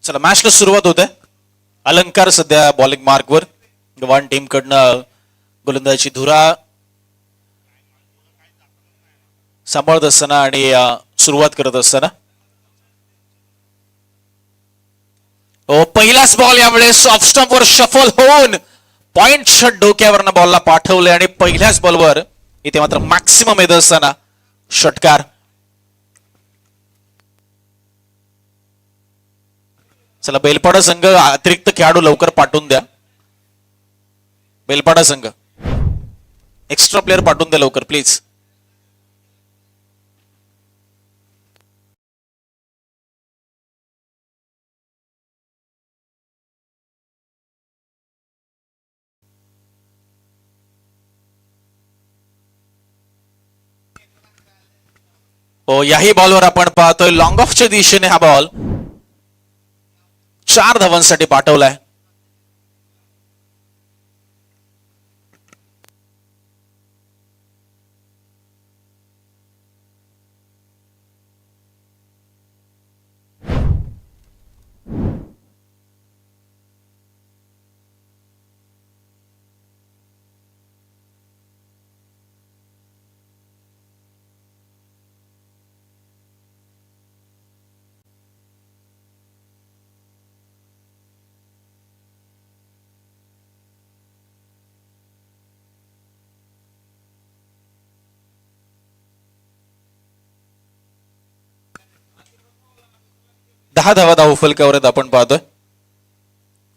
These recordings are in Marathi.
चला मॅचला सुरुवात होते. अलंकार सध्या बॉलिंग मार्कवर. गव्हाण टीम कडनं गोलंदाजी धुरा सांभाळत असताना आणि सुरुवात करत असताना पहिलाच बॉल यावेळेस ऑफ स्टंपवर शफल होऊन पॉइंट शॉट डोक्यावरनं बॉलला पाठवले आणि पहिल्याच बॉलवर इथे मात्र मॅक्सिमम येत असताना षटकार. चला बेलपाडा संघ अतिरिक्त खेळाडू लवकर पाठवून द्या. बेलपाडा संघ एक्स्ट्रा प्लेअर पाठवून द्या लवकर प्लीज. हो याही बॉलवर आपण पाहतोय लॉंग ऑफच्या दिशेने हा बॉल 4 धावांसाठी पाठवलाय. दहा धावा धाव फलकावर आपण पाहतोय.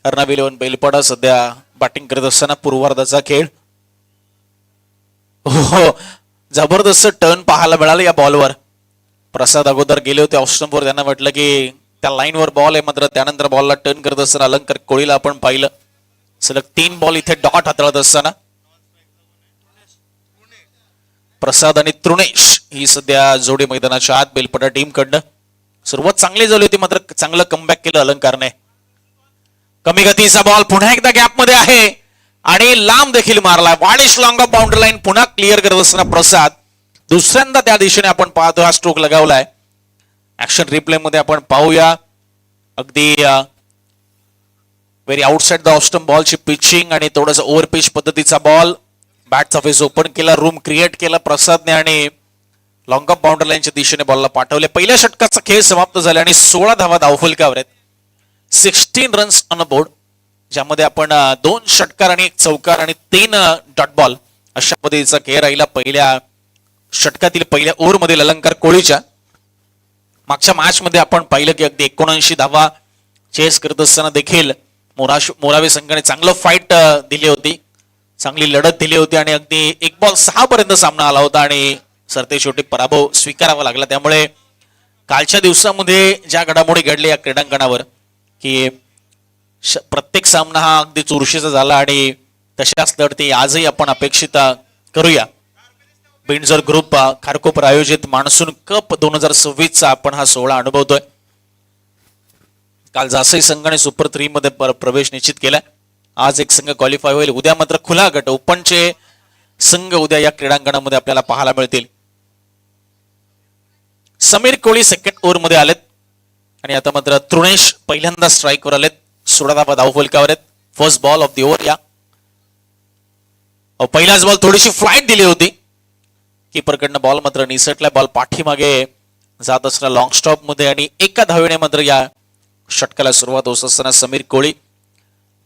अर्णव इलेव्हन बेलपाडा सध्या बॅटिंग करत असताना पूर्वार्धाचा खेळ. हो जबरदस्त टर्न पाहायला मिळाला या बॉलवर. प्रसाद अगोदर गेले होते ऑफस्टंपवर. त्यांना वाटलं की त्या लाईनवर बॉल आहे, मात्र त्यानंतर बॉलला टर्न करत असताना अलंकार कोळीला आपण पाहिलं. सलग 3 बॉल इथे डॉट हाताळत असताना प्रसाद आणि तृणेश ही सध्या जोडी मैदानाच्या आत बेलपाडा टीम कडनं. सुरुवात चांगली झाली होती, मात्र चांगलं कमबॅक केलं अलंकारने. कमी गतीचा बॉल पुन्हा एकदा गॅप मध्ये आहे आणि लांब देखील मारला. वाडिश लॉंग ऑफ बाउंड्री लाईन पुन्हा क्लिअर करत असताना प्रसाद दुसऱ्यांदा त्या दिशेने आपण पाहतो हा स्ट्रोक लगावलाय. ऍक्शन रिप्ले मध्ये आपण पाहूया. अगदी very outside the off stump बॉलची पिचिंग आणि थोडासा ओव्हर पिच पद्धतीचा बॉल. बॅटचा फेस ओपन केला, रूम क्रिएट केला प्रसादने आणि लॉंग ऑफ बाउंड्री लाईनच्या दिशेने बॉलला पाठवले. पहिल्या षटकाचा खेळ समाप्त झाला आणि 16 धावा धावफलकावर आहेत. 16 रन्स ऑन अ बोर्ड, ज्यामध्ये आपण 2 षटकार आणि 1 चौकार आणि 3 डॉट बॉल अशा पद्धतीचा खेळ राहिला. पहिल्या षटकातील पहिल्या ओव्हरमध्ये अलंकार कोळीच्या. मागच्या मॅच मध्ये आपण पाहिलं की अगदी 79 धावा चेस करत असताना देखील मोरावे संघाने चांगलं फाईट दिली होती, चांगली लढत दिली होती आणि अगदी 1 बॉल 6 पर्यंत सामना आला होता आणि सरते शेवटी पराभव स्वीकारावा लागला. त्यामुळे कालच्या दिवसामध्ये ज्या घडामोडी घडल्या या क्रीडांगणावर की प्रत्येक सामना हा अगदी चुरशीचा झाला आणि तशाच लढती आजही आपण अपेक्षित करूया. बिंजर ग्रुप खारकोपर आयोजित मान्सून कप 2026 आपण हा सोहळा अनुभवतोय. काल जासई संघाने सुपर 3 मध्ये प्रवेश निश्चित केलाय. आज एक संघ क्वालिफाय होईल. उद्या मात्र खुला गट ओपनचे संघ उद्या या क्रीडांगणामध्ये आपल्याला पाहायला मिळतील. समीर कोळी सेकंड ओव्हर मध्ये आलेत आणि आता मात्र तृणेश पहिल्यांदा स्ट्राईकवर आलेत. 16 धावा धावफलकावर आहेत. First ball of the over. या पहिलाच बॉल थोडीशी फ्लाईट दिली होती कीपरकडनं, बॉल मात्र निसटला. बॉल पाठीमागे जात असताना लॉंग स्टॉप मध्ये आणि 1 धावेने मात्र या षटकाला सुरुवात होत असताना समीर कोळी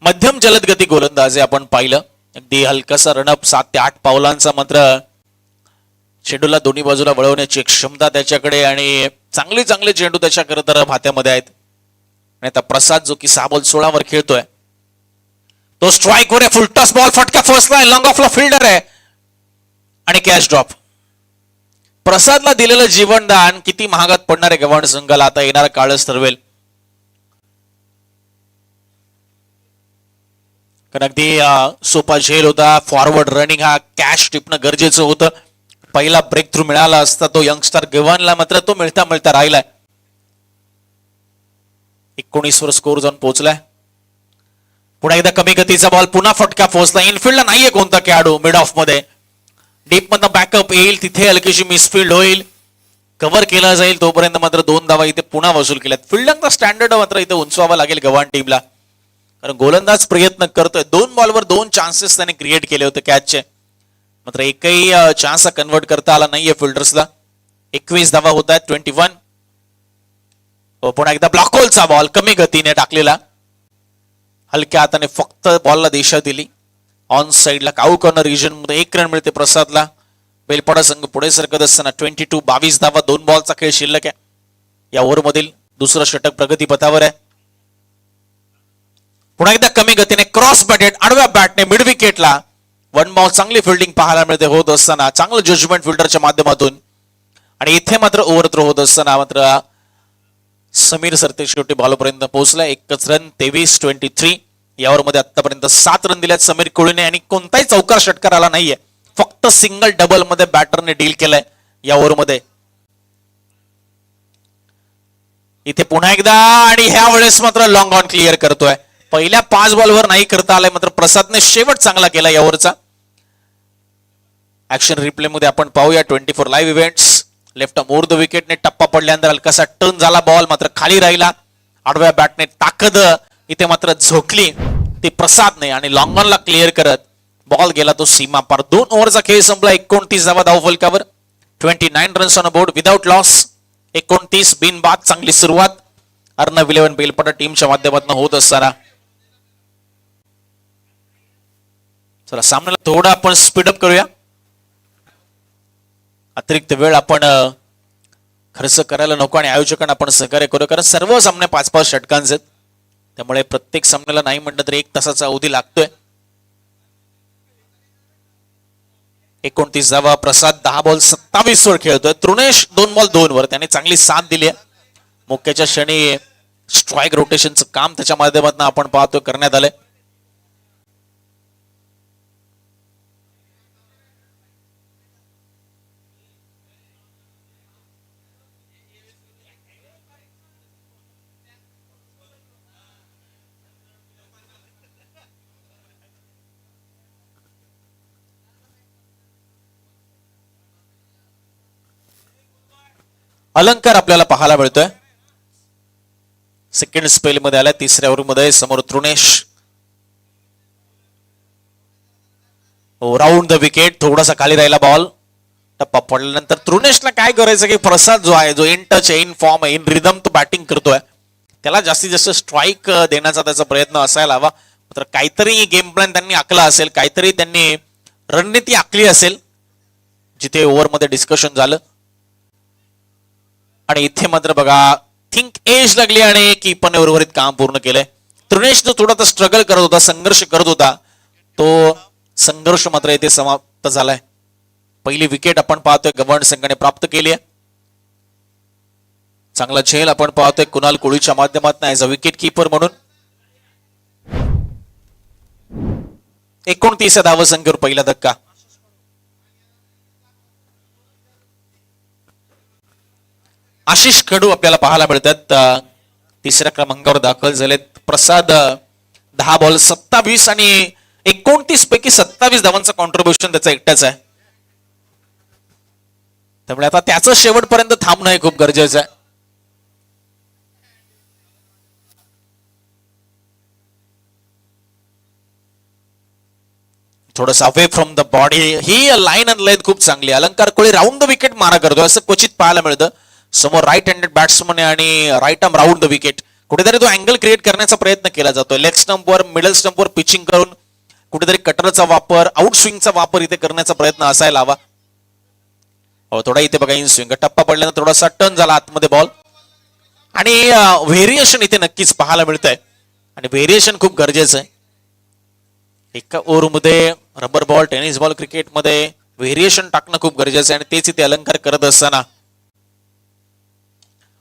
मध्यम जलद गती गोलंदाज आपण पाहिलं. अगदी हलकासा रनअप 7 ते 8 पावलांचा, मात्र चेंडूला दोन्ही बाजूला वळवण्याची क्षमता त्याच्याकडे आणि चांगले चेंडू त्याच्याकडे तर भात्यामध्ये आहेत. आणि आता प्रसाद जो की 6 बॉल 16 वर खेळतोय, तो स्ट्राईक वर आहे. फुलटॉस बॉल फटका फर्स्ट लाईन लॉंग ऑफला फिल्डर आहे आणि कॅच ड्रॉप. प्रसादला दिलेलं जीवनदान किती महागात पडणार आहे गव्हाण संघाला आता येणारा काळच ठरवेल. कारण अगदी सोपा झेल होता. फॉरवर्ड रनिंग हा कॅच टिपणं गरजेचं होतं. पहिला ब्रेक थ्रू मिळाला असता तो यंगस्टर गव्हाणला, मात्र तो मिळता राहिलाय. 19 वर स्कोर जाऊन पोहोचलाय. पुन्हा एकदा कमी गतीचा बॉल, पुन्हा फटका पोहोचला. इनफिल्डला नाहीये कोणता खेळाडू. मिड ऑफ मध्ये डीप मधनं बॅकअप येईल, तिथे हलकीशी मिसफिल्ड होईल. कव्हर केला जाईल तोपर्यंत मात्र 2 धावा इथे पुन्हा वसूल केल्यात. फिल्डिंगचा स्टँडर्ड मात्र इथे उंचवावा लागेल गव्हाण टीमला, कारण गोलंदाज प्रयत्न करतोय. 2 बॉलवर 2 चान्सेस त्याने क्रिएट केले होते कॅचचे, मात्र एकही चान्स कन्वर्ट करता आला नाहीये फिल्डर्सला. 21 धावा होत आहेत. 21. पुन्हा एकदा ब्लॉक होलचा बॉल कमी गतीने टाकलेला, हलक्या हाताने फक्त बॉलला दिशा दिली. ऑन साइडला काऊ कॉर्नर रिजन मध्ये 1 रन मिळते प्रसादला. बेलपाडा संघ पुढे सरकत असताना 22 22 धावा, 2 बॉलचा खेळ शिल्लक आहे. या ओव्हरमधील दुसरं षटक प्रगतीपथावर आहे. पुन्हा एकदा कमी गतीने क्रॉस बॅटेड आडव्या बॅटने मिड विकेटला 1 बॉल. चांगली फिल्डिंग पाहायला मिळते होत असताना, चांगलं जजमेंट फिल्डरच्या माध्यमातून. आणि इथे मात्र ओव्हर थ्रो होत असताना मात्र समीर सरते शेवटी बॉलपर्यंत पोहोचला. 1 रन. 23-23. यावर मध्ये आतापर्यंत 7 रन दिल्यात समीर कोळीने आणि कोणताही चौकार षटकार आला नाहीये. फक्त सिंगल डबल मध्ये बॅटरने डील केलंय या ओव्हरमध्ये. इथे पुन्हा एकदा आणि ह्या वेळेस मात्र लॉंग ऑन क्लिअर करतोय. पहिल्या 5 बॉलवर नाही करता आलाय, मात्र प्रसादने शेवट चांगला केला या ओव्हरचा. ऍक्शन रिप्ले मध्ये आपण पाहूया 24 live events. Left more the विकेटने टप्पा पडल्यानंतर हलकासा टर्न झाला बॉल, मात्र खाली राहिला. आडव्या बॅटने ताकद इथे मात्र झोकली ती प्रसादने आणि लॉंग ऑनला क्लिअर करत बॉल गेला तो सीमा पार. 2 ओव्हरचा खेळ संपला. 29 धावा धाव फलकावर. 29 runs on board without loss. 29 बिनबाद. चांगली सुरुवात अर्णव 11 बेलपाडा टीमच्या माध्यमातून होत असताना. चला सामन्याला थोडा आपण स्पीडअप करूया. अतिरिक्त वेळ आपण खर्च करायला नको आणि आयोजकांना आपण सहकार्य करू, कारण सर्व सामने 5-5 षटकांचे आहेत. त्यामुळे प्रत्येक सामन्याला नाही म्हटलं तरी 1 तासाचा अवधी लागतोय. 29 धावा. प्रसाद 10 बॉल 27 वर खेळतोय. तृणेश 2 बॉल 2 वर. त्याने चांगली साथ दिली आहे. मुख्याच्या क्षणी स्ट्राईक रोटेशनचं काम त्याच्या माध्यमातून आपण पाहतोय करण्यात आलंय. अलंकार आपल्याला पाहायला मिळतोय. सेकंड स्पेल मध्ये आलाय. 3ऱ्या ओव्हर मध्ये समोर तृणेश. Round the wicket. थोडासा खाली राहिला बॉल. टप्पा पडल्यानंतर तृणेशला काय करायचं की प्रसाद जो आहे, जो in touch in form in rhythm तो बॅटिंग करतोय, त्याला जास्तीत जास्त स्ट्राईक देण्याचा त्याचा प्रयत्न असायला हवा. मात्र काहीतरी गेम प्लॅन त्यांनी आखला असेल, काहीतरी त्यांनी रणनीती आखली असेल जिथे ओव्हर मध्ये डिस्कशन झालं. आणि इथे मात्र बघा थिंक एज लागली आणि कीपरने उर्वरित काम पूर्ण केलंय. तृणेश जो थोडा स्ट्रगल करत होता, संघर्ष करत होता, तो संघर्ष मात्र इथे समाप्त झालाय. पहिली विकेट आपण पाहतोय गव्हाण संघाने प्राप्त केली आहे. चांगला झेल आपण पाहतोय कुणाल कोळीच्या माध्यमातून ऍज अ विकेट कीपर म्हणून. 29 धाव संख्येवर पहिला धक्का. आशिष कडू आपल्याला पाहायला मिळतात. 3ऱ्या क्रमांकावर दाखल झालेत. प्रसाद 10 बॉल 27 आणि 29 पैकी 27 धावांचं कॉन्ट्रीब्युशन त्याचा एकटाच आहे. त्यामुळे आता त्याचं शेवटपर्यंत थांबणं हे खूप गरजेचं आहे. थोडस away from the body. He line and length खूप चांगली. अलंकार कोळी राऊंड द विकेट मारा करतोय असं क्वचित पाहायला मिळतं. समोर राईट हँडेड बॅट्समन आणि right arm round the wicket. कुठेतरी तो अँगल क्रिएट करण्याचा प्रयत्न केला जातोय. लेग स्टंपवर मिडल स्टंपवर पिचिंग करून कुठेतरी कटरचा वापर, आउट स्विंगचा वापर इथे करण्याचा प्रयत्न असायला हवा. थोडा इथे बघा इन स्विंग. टप्पा पडल्यानंतर थोडासा टर्न झाला आतमध्ये बॉल आणि व्हेरिएशन इथे नक्कीच पाहायला मिळतंय आणि व्हेरिएशन खूप गरजेचं आहे. एका ओव्हरमध्ये रबर बॉल, टेनिस बॉल क्रिकेटमध्ये व्हेरिएशन टाकणं खूप गरजेचं आहे आणि तेच इथे अलंकार करत असताना.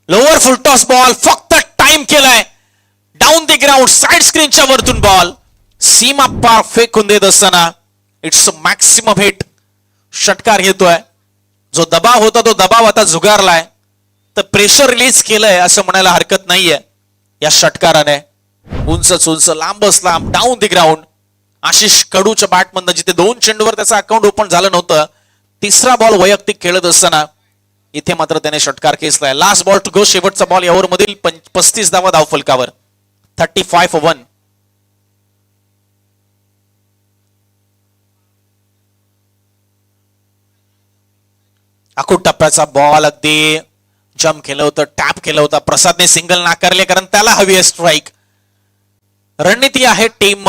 लोअर फुल टॉस बॉल फक्त टाइम केलाय. डाऊन द ग्राउंड साइड स्क्रीनच्या वरतून बॉल सीमा पार फेकून देत असताना इट्स मॅक्सिमम हिट. षटकार घेतोय. जो दबाव होता तो दबाव आता झुगारलाय. तर प्रेशर रिलीज केलंय असं म्हणायला हरकत नाहीये या षटकाराने. उंच उंच लांबच लांब डाऊन द ग्राउंड. आशिष कडूच्या बॅटमधनं जिथे 2 चेंडूवर त्याचा अकाउंट ओपन झालं नव्हतं, 3रा बॉल वैयक्तिक खेळत असताना इथे मात्र त्याने षटकार खेचलाय. लास्ट बॉल टू गो, शेवटचा बॉल या ओव्हर मधील 35 धावा धाव फलकावर. 35 for 1. आखूड टप्प्याचा बॉल अगदी जम्प केलं होतं, टॅप केलं होतं. प्रसादने सिंगल नाकारले कारण त्याला हवी आहे स्ट्राईक. रणनीती आहे टीम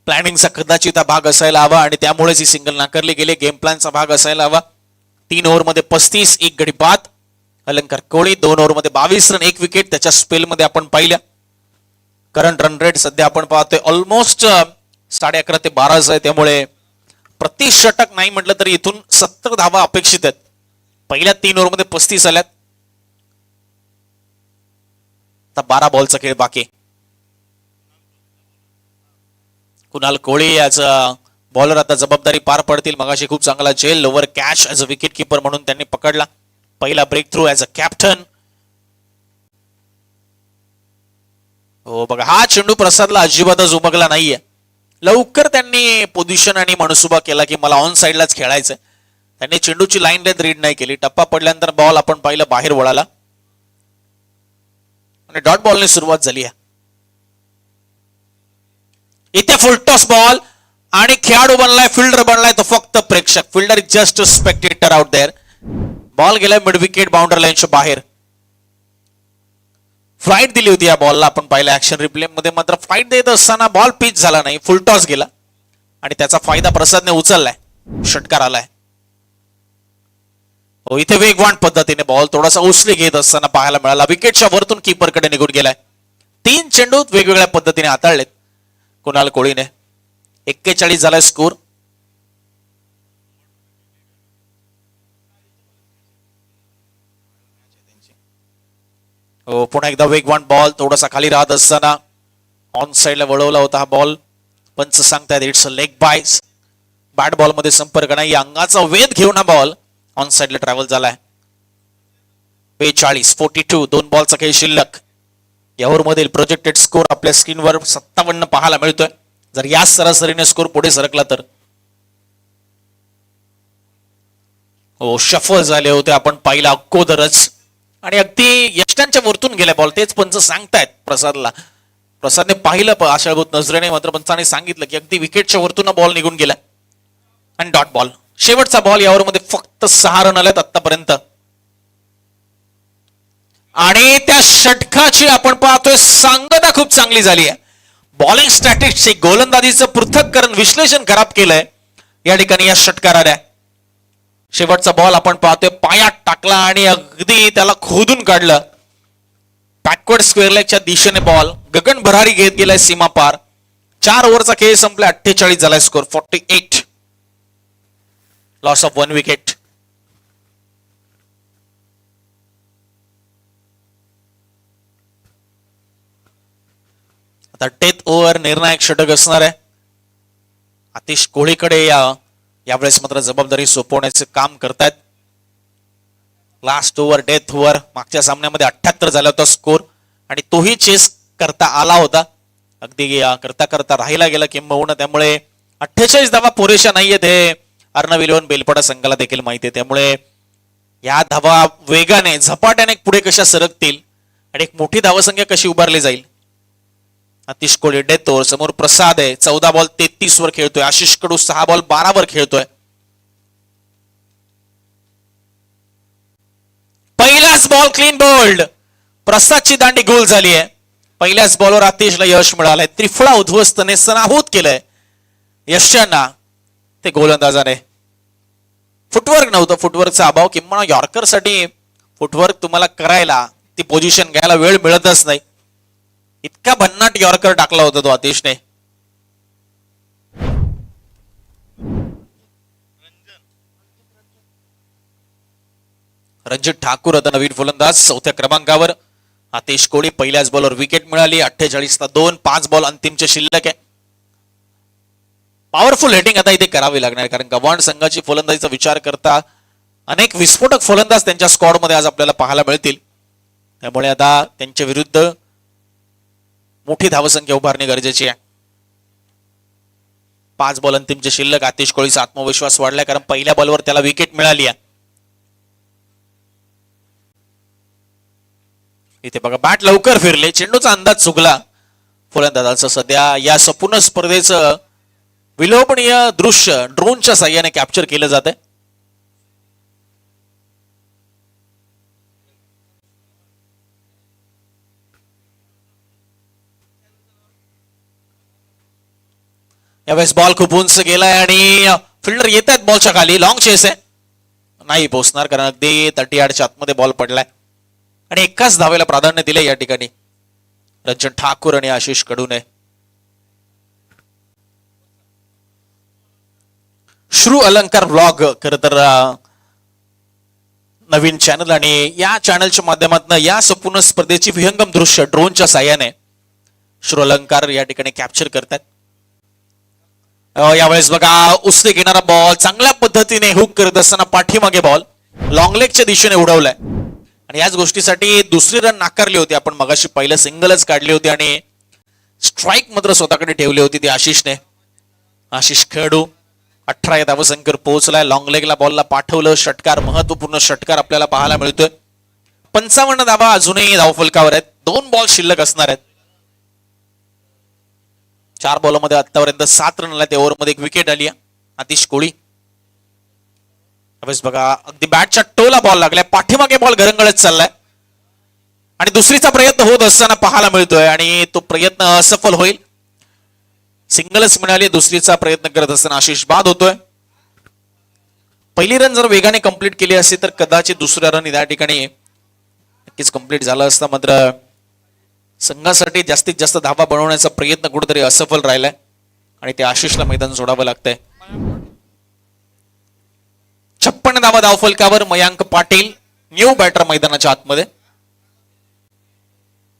प्लॅनिंगचा कदाचित भाग असायला हवा आणि त्यामुळेच ही सिंगल नाकारली गेली. गेम प्लॅनचा भाग असायला हवा. 3 ओव्हरमध्ये 35, 1 गडी बाद. अलंकार कोळी 2 ओव्हरमध्ये 22 रन, 1 विकेट. त्याच्या स्पेलमध्ये आपण पाहिल्या. करंट रन रेट सध्या आपण पाहतोय ऑलमोस्ट 11.5 ते 12 आहे. त्यामुळे प्रति षटक नाही म्हटलं तरी इथून 70 धावा अपेक्षित आहेत. पहिल्या 3 ओव्हरमध्ये 35 आल्यात. आता 12 बॉलचा खेळ बाकी. कुणाल कोळी याच बॉलर आता जबाबदारी पार पडतील. मगाशी खूप चांगला जेल lower catch as a wicket keeper म्हणून त्यांनी पकडला. पहिला breakthrough as a captain. हो बघा, हा चेंडू प्रसादला अजिबातच उमगला नाहीये. लवकर त्यांनी पोझिशन आणि मनसुबा केला की मला ऑन साइडलाच खेळायचं. त्यांनी चेंडूची लाईन लेंथ रीड नाही केली. टप्पा पडल्यानंतर बॉल आपण पाहिलं बाहेर वळाला आणि डॉट बॉलने सुरुवात झाली आहे. इथे फुलटॉस बॉल आणि खेळाडू बनलाय, फिल्डर बनलाय तो फक्त प्रेक्षक. Fielder is just a spectator out there. Ball गेलाय मिड विकेट बाउंड्री लाईनच्या बाहेर. फ्लाईट दिली होती या बॉलला आपण पाहिलं ऍक्शन रिप्ले मध्ये. मात्र फ्लाईट देत असताना बॉल पिच झाला नाही, फुलटॉस गेला आणि त्याचा फायदा प्रसादने उचललाय. षटकार आलाय. हो, इथे वेगवान पद्धतीने बॉल थोडासा उचली घेत असताना पाहायला मिळाला. विकेटच्या वरतून कीपरकडे निघून गेलाय. 3 चेंडू वेगवेगळ्या पद्धतीने हाताळलेत कुणाल कोळीने. 41 झालाय स्कोर. हो, पुन्हा एकदा वेगवान बॉल थोडासा खाली राहत असताना ऑन साइडला वळवला होता हा बॉल. पंच सांगतायत it's a leg bye. Bat ball मध्ये संपर्क नाही. अंगाचा वेध घेऊन हा बॉल ऑन साइडला ट्रॅव्हल झालाय. 42 2 बॉलचा खेळ शिल्लक. या ओव्हर मधील प्रोजेक्टेड स्कोर आपल्या स्क्रीनवर 57 पाहायला मिळतोय. जर या सरासरीने स्कोर पुढे सरकला तर. हो, शफल झाले होते आपण पाहिला अगोदरच आणि अगदी यष्टांच्या वरतून गेल्या बॉल. तेच पंच सांगतायत प्रसादला. प्रसादने पाहिलं आशाभूत नजरेने, मात्र पंचाने सांगितलं की अगदी विकेटच्या वरतून बॉल निघून गेला आणि डॉट बॉल. शेवटचा बॉल यावर मध्ये फक्त 6 रन आल्यात आतापर्यंत आणि त्या षटकाची आपण पाहतोय सांगता खूप चांगली झाली आहे. बॉलिंग स्ट्रॅटेजी गोलंदाजीचं पृथक्करण विश्लेषण खराब केलंय या ठिकाणी या षटकाराने. शेवटचा बॉल आपण पाहतोय पायात टाकला आणि अगदी त्याला खोदून काढलं. बॅकवर्ड स्क्वेअर लेगच्या दिशेने बॉल गगन भरारी घेत गेलाय सीमा पार. 4 ओव्हरचा खेळ संपला. 48 झालाय स्कोर. 48. Loss of 1 wicket. आता डेथ ओव्हर निर्णायक षटक असणार आहे. आतिश कोळीकडे यावेळेस मात्र जबाबदारी सोपवण्याचे काम करतायत. Last over death over. मागच्या सामन्यामध्ये 78 झाला होता स्कोर आणि तोही चेस करता आला होता. अगदी करता करता राहिला गेला किंबहुना. त्यामुळे 48 धावा पुरेशा नाहीयेत हे अर्णव इलेव्हन बेलपडा संघाला देखील माहिती आहे. त्यामुळे या धावा वेगाने झपाट्याने पुढे कशा सरकतील आणि एक मोठी धावसंख्या कशी उभारली जाईल. आतिश कोळी डेथ ओव्हर. समोर प्रसाद आहे. 14 बॉल 33 वर खेळतोय. आशिष कडू 6 बॉल 12 वर खेळतोय. पहिलाच बॉल क्लीन बोल्ड. प्रसादची दांडी गोल झाली आहे. पहिल्याच बॉलवर आतिशला यश मिळालंय. त्रिफळा उद्ध्वस्तने सनाभूत केलंय यशांना ते गोलंदाजाने. फुटवर्क नव्हतं, फुटवर्कचा अभाव किंवा यॉर्कर साठी फुटवर्क तुम्हाला करायला ती पोझिशन घ्यायला वेळ मिळतच नाही. इतका भन्नाट यॉर्कर टाकला होता तो आतिशने. रणजित ठाकूर आता नवीन फलंदाज 4थ्या क्रमांकावर. आतिश कोळी पहिल्याच बॉलवर विकेट मिळाली. 48-2. 5 बॉल अंतिमचे शिल्लक आहे. पॉवरफुल हिटिंग आता इथे करावी लागणार कारण गव्हाण संघाची फलंदाजीचा विचार करता अनेक विस्फोटक फलंदाज त्यांच्या स्क्वॉड मध्ये आज आपल्याला पाहायला मिळतील. त्यामुळे आता त्यांच्या विरुद्ध मोठी धावसंख्या उभारणे गरजेची आहे. 5 बॉल अंतिमचे शिल्लक. आतिश कोळीचा आत्मविश्वास वाढलाय कारण पहिल्या बॉलवर त्याला विकेट मिळाली आहे. इथे बघा बॅट लवकर फिरले, चेंडूचा अंदाज चुकला फलंदाजांचा. सध्या या संपूर्ण स्पर्धेचं विलोभनीय दृश्य ड्रोनच्या साह्याने कॅप्चर केलं जात आहे. यावेळेस बॉल खूप उंच गेलाय आणि फिल्डर येत आहेत बॉलच्या खाली. लॉंग चेस आहे, नाही पोहोचणार कारण अगदी 30 आतमध्ये बॉल पडलाय आणि एकाच धावेला प्राधान्य दिले या ठिकाणी रंजन ठाकूर आणि आशिष कडूने. श्रू अलंकार व्लॉग खर तर नवीन चॅनल आणि या चॅनलच्या माध्यमातून या संपूर्ण स्पर्धेची विहंगम दृश्य ड्रोनच्या साह्याने श्रू अलंकार या ठिकाणी कॅप्चर करतात. यावेळेस बघा उसने घेणारा बॉल चांगल्या पद्धतीने हुक करत असताना पाठीमागे बॉल लॉंग लेगच्या दिशेने उडवलाय आणि याच गोष्टीसाठी दुसरी रन नाकारली होती आपण मगाशी. पहिलं सिंगलच काढली होती आणि स्ट्राईक मात्र स्वतःकडे ठेवली होती ती आशिषने. आशिष खेळाडू 18 या धावसंख्येवर पोहोचलाय. लॉंग लेगला बॉलला पाठवलं, षटकार, महत्वपूर्ण षटकार आपल्याला पाहायला मिळतोय. 55 धावा अजूनही धावफलकावर आहेत. 2 बॉल शिल्लक असणार आहेत. 4 बॉलमध्ये आतापर्यंत 7 रन आले. त्या ओव्हरमध्ये एक विकेट आली आतिश कोळी. बघा अगदी बॅटच्या टोला बॉल लागलाय, पाठीमागे बॉल घरंगळत चाललाय आणि दुसरीचा प्रयत्न होत असताना पाहायला मिळतोय आणि तो प्रयत्न असफल होईल. सिंगलच मिळाली, दुसरीचा प्रयत्न करत असताना आशिष बाद होतोय. पहिली रन जर वेगाने कंप्लीट केली असती तर कदाचित दुसऱ्या रन या ठिकाणी नक्कीच कंप्लीट झाला असता. मात्र संघासाठी जास्तीत जास्त धावा बनवण्याचा प्रयत्न कुठेतरी असफल राहिलाय आणि ते आशिषला मैदान सोडावं लागतंय. 56 धावा धावफलकावर मयांक पाटील न्यू बॅटर मैदानाच्या आतमध्ये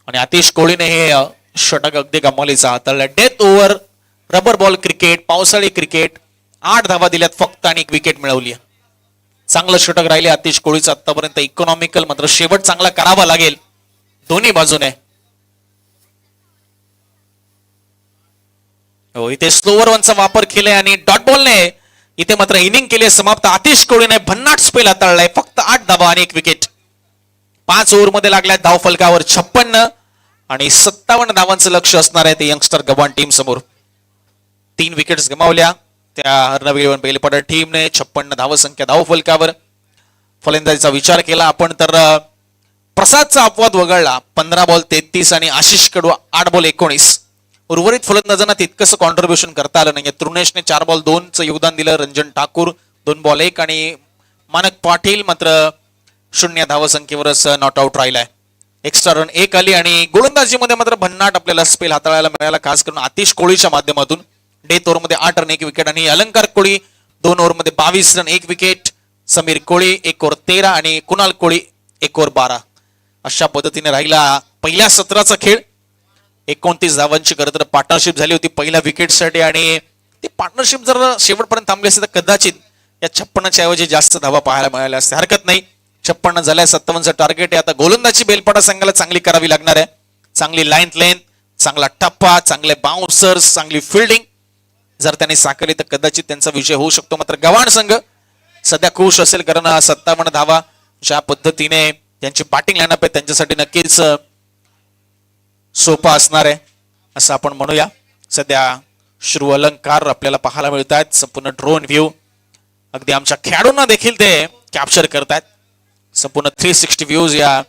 आणि आतिश कोळीने हे षटक अगदी कमालीचा हाताळलाय. Death over, rubber ball cricket, पावसाळी क्रिकेट, 8 धावा दिल्यात फक्त आणि 1 विकेट मिळवली. चांगलं षटक राहिले आतिश कोळीचं आतापर्यंत, इकॉनॉमिकल. मात्र शेवट चांगला करावा लागेल दोन्ही बाजूने. हो, इथे स्लोवर वनचा वापर केलाय आणि डॉट बॉलने इथे मात्र इनिंग केली समाप्त. आतिश कोळीने भन्नाट स्पेल हाताळलाय, फक्त 8 धावा आणि 1 विकेट. 5 ओव्हरमध्ये लागल्या धावफलकावर 56 आणि 57 धावांचं लक्ष असणार आहे ते यंगस्टर गव्हाण टीम समोर. 3 विकेट्स गमावल्या त्या हरनवी बेलपडा टीमने. 56 धावसंख्या धावफलकावर. फलंदाजीचा विचार केला आपण तर प्रसादचा अपवाद वगळला. 15 बॉल 33 आणि आशिष कडू 8 बॉल 19. उर्वरित फलंदाजांना तितकंसं कॉन्ट्रीब्युशन करता आलं नाही. तृणेशने 4 बॉल 2चं योगदान दिलं. रंजन ठाकूर 2 बॉल 1 आणि मानक पाटील मात्र 0 धावसंख्येवरच नॉट आउट राहिलाय. एक्स्ट्रा रन 1 आली आणि गोलंदाजीमध्ये मात्र भन्नाट आपल्याला स्पेल हाताळायला मिळाला, खास करून आतिश कोळीच्या माध्यमातून. डेथ ओव्हरमध्ये 8 रन 1 विकेट आणि अलंकार कोळी 2 ओव्हरमध्ये 22 रन 1 विकेट. समीर कोळी 1 ओव्हर 13 आणि कुणाल कोळी 1 ओव्हर 12. अशा पद्धतीने राहिला पहिल्या सत्राचा खेळ. 29 धावांची खरं तर पार्टनरशिप झाली होती पहिल्या विकेटसाठी आणि ती पार्टनरशिप जर शेवटपर्यंत थांबली असती तर कदाचित या 56च्या ऐवजी जास्त धावा पाहायला मिळाल्या असत्या. हरकत नाही, 56 झाल्या. 57चं टार्गेट आहे. आता गोलंदाजी बेलपाडा संघाला चांगली करावी लागणार आहे. चांगली लाईन लेंथ, चांगला टप्पा, चांगले बाउन्सर्स, चांगली फिल्डिंग जर त्यांनी साकारली तर कदाचित त्यांचा विजय होऊ शकतो. मात्र गव्हाण संघ सध्या खुश असेल कारण 57 धावा ज्या पद्धतीने त्यांची बॅटिंग लाईनअप आहे त्यांच्यासाठी नक्कीच सोपा असणार आहे असं आपण म्हणूया. सध्या श्रू अलंकार आपल्याला पाहायला मिळत आहेत. संपूर्ण ड्रोन व्ह्यू अगदी आमच्या खेळाडूंना देखील ते कॅप्चर करतायत. संपूर्ण 360 व्ह्यूज या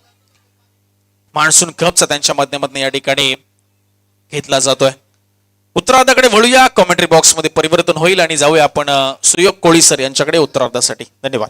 मान्सून कपचा त्यांच्या माध्यमातून या ठिकाणी घेतला जातोय. उत्तरार्धाकडे वळूया. कॉमेंट्री बॉक्स मध्ये परिवर्तन होईल आणि जाऊया आपण सुयोग कोळी सर यांच्याकडे उत्तरार्धासाठी. धन्यवाद.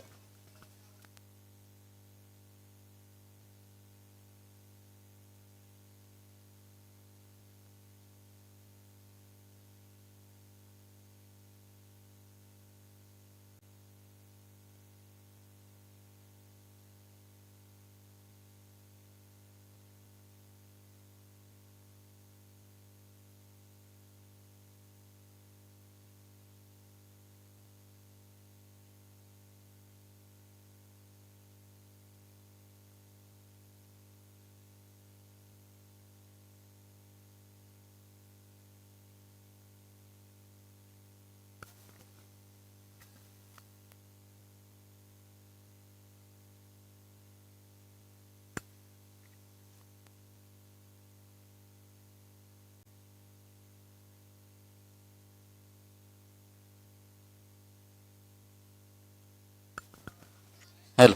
हॅलो,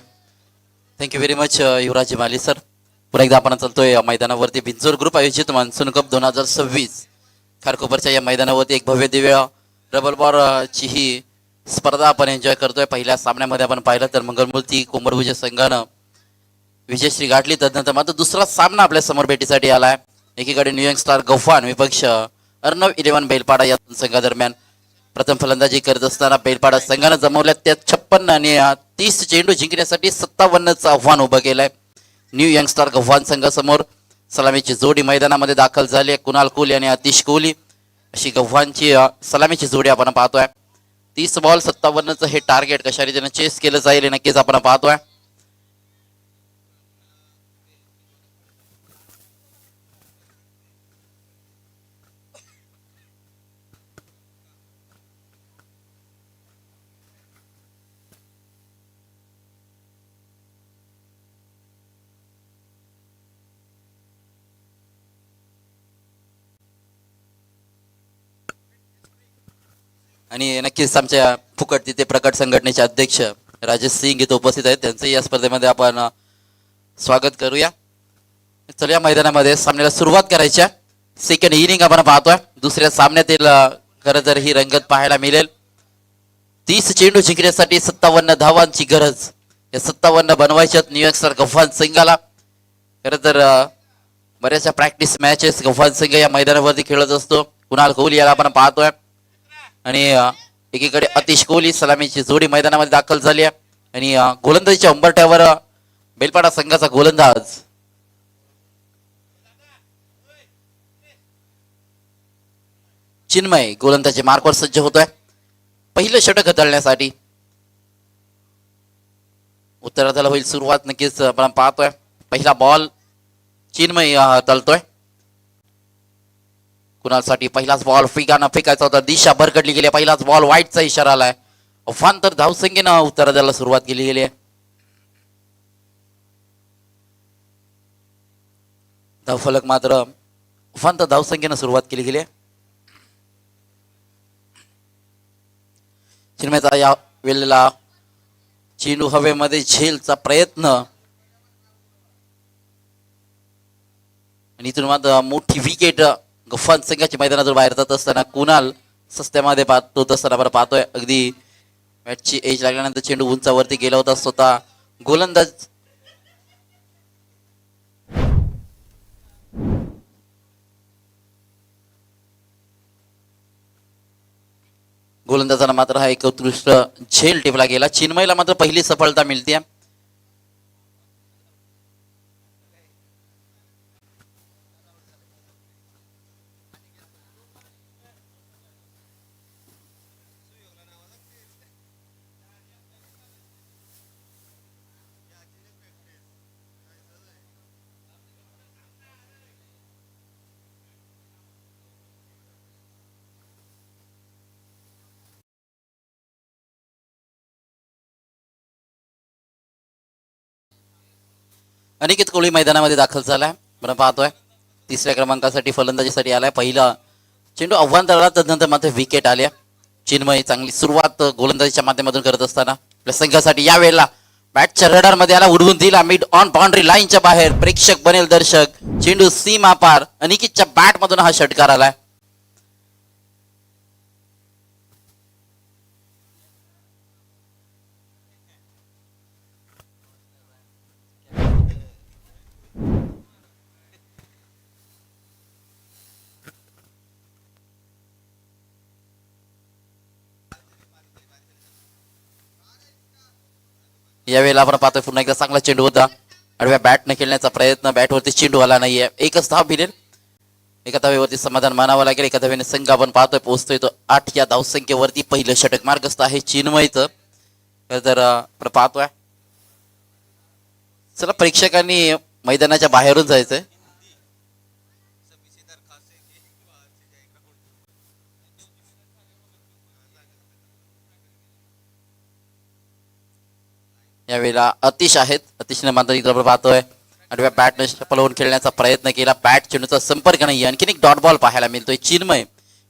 थँक्यू व्हेरी मच युवराज माली सर. पुन्हा एकदा आपण चालतोय मैदानावरती बिंजोर ग्रुप आयोजित मान्सून कप 2026 खारकोपरच्या या मैदानावरती एक भव्य दिव्य डबल बॉल ची ही स्पर्धा आपण एन्जॉय करतोय. पहिल्या सामन्यामध्ये आपण पाहिलं तर मंगलमूर्ती कोंबडभुज संघानं विजयश्री गाठली. तदनंतर मात्र दुसरा सामना आपल्या समोर भेटीसाठी आलाय. एकीकडे न्यू यॉर्क स्टार गव्हाण विपक्ष अर्णव 11 बेलपाडा या संघादरम्यान प्रथम फलंदाजी करत असताना बेलपाडा संघानं जमवल्या त्या 56 आणि 30 चेंडू जिंकण्यासाठी 57चं आव्हान उभं केलंय. न्यू यंगस्टार गव्हाण संघासमोर सलामीची जोडी मैदानामध्ये दाखल झाली आहे. कुणाल कोहली आणि अतिश कोहली अशी गव्हाणची सलामीची जोडी आपण पाहतोय. 30 बॉल 57चं हे टार्गेट कशा रीतीने चेस केलं जाईल हे नक्कीच आपण पाहतोय. आणि नक्कीच आमच्या फुकट तिथे प्रकट संघटनेचे अध्यक्ष राजेश सिंग इथे उपस्थित आहेत. त्यांचंही या स्पर्धेमध्ये आपण स्वागत करूया. चला मैदानामध्ये सामन्याला सुरुवात करायच्या. सेकंड इनिंग आपण पाहतोय. दुसऱ्या सामन्यातील खरं तर ही रंगत पाहायला मिळेल. 30 चेंडू जिंकण्यासाठी 57 धावांची गरज. या 57 बनवायच्यात न्यूयॉर्क स्टार गव्हाण संघाला. खरं तर बऱ्याचशा प्रॅक्टिस मॅचेस गव्हाण संघ या मैदानावरती खेळत असतो. कुणाल कोहली याला आपण पाहतोय आणि एकीकडे अतिश कोहली सलामीची जोडी मैदानामध्ये दाखल झाली आहे. आणि गोलंदाजीच्या उंबरठ्यावर बेलपाडा संघाचा गोलंदाज चिन्मय गोलंदाजी मार्कवर सज्ज होतोय पहिलं षटक हाताळण्यासाठी. उत्तरार्धाला होईल सुरुवात. नक्कीच आपण पाहतोय पहिला बॉल चिन्मय हाताळतोय. कुणालसाठी पहिलाच बॉल फेकायचा होता. दिशा भरकटली गेली. पहिलाच बॉल वाईटचा इशारा आलाय. अफांतर धावसंख्येनं उत्तरार्धाला सुरुवात केली गेली आहे. धावफलक मात्र अफांतर धावसंख्येनं सुरुवात केली गेली आहे. चिन्मयचा या वेळेला चेंडू हवेमध्ये झेलचा प्रयत्न आणि इथून मात्र मोठी विकेट गव्हाण संघाची मैदानातून बाहेर जात असताना कुणाल सस्त्यामध्ये पाहतो तसताना आपण पाहतोय. अगदी मॅचची एज लागल्यानंतर चेंडू उंचावरती गेला होता. स्वतः गोलंदाजांना मात्र हा एक उत्कृष्ट झेल टिपला गेला. चिन्मयला मात्र पहिली सफलता मिळते. अनिकेत कोहली मैदानामध्ये दाखल झालाय. आपण पाहतोय 3ऱ्या क्रमांकासाठी फलंदाजीसाठी आलाय. पहिला चेंडू आव्हान तळला. तदनंतर मात्र विकेट आल्या. चिन्मय चांगली सुरुवात गोलंदाजीच्या माध्यमातून करत असताना आपल्या संघासाठी या वेळेला बॅटच्या रडार मध्ये आला. उडवून दिला मिड ऑन बाउंड्री लाईनच्या बाहेर. प्रेक्षक बनेल दर्शक. चेंडू सीमा पार. अनिकेतच्या बॅट मधून हा षटकार आलाय. यावेळेला आपण पाहतोय पुन्हा एकदा चांगला चेंडू होता. आडव्या बॅटने खेळण्याचा प्रयत्न. बॅटवरती चेंडू आला नाहीये. एकच धाव मिळेल. एका धावेवरती समाधान मानावं लागेल. एका धावेने संघ आपण पाहतोय पोहोचतोय तो 8 या धावसंख्येवरती. पहिलं षटक मार्गस्थ आहे चिन्मयचं. तर आपण पाहतोय चला प्रेक्षकांनी मैदानाच्या बाहेरून जायचंय. यावेळेला अतिश आहेत. अतिशने मात्र इकडे पाहतोय आडव्या बॅटने पलवून खेळण्याचा प्रयत्न केला. बॅट चेंडूचा संपर्क नाही. आणखीन एक डॉट बॉल पाहायला मिळतोय. चिन्मय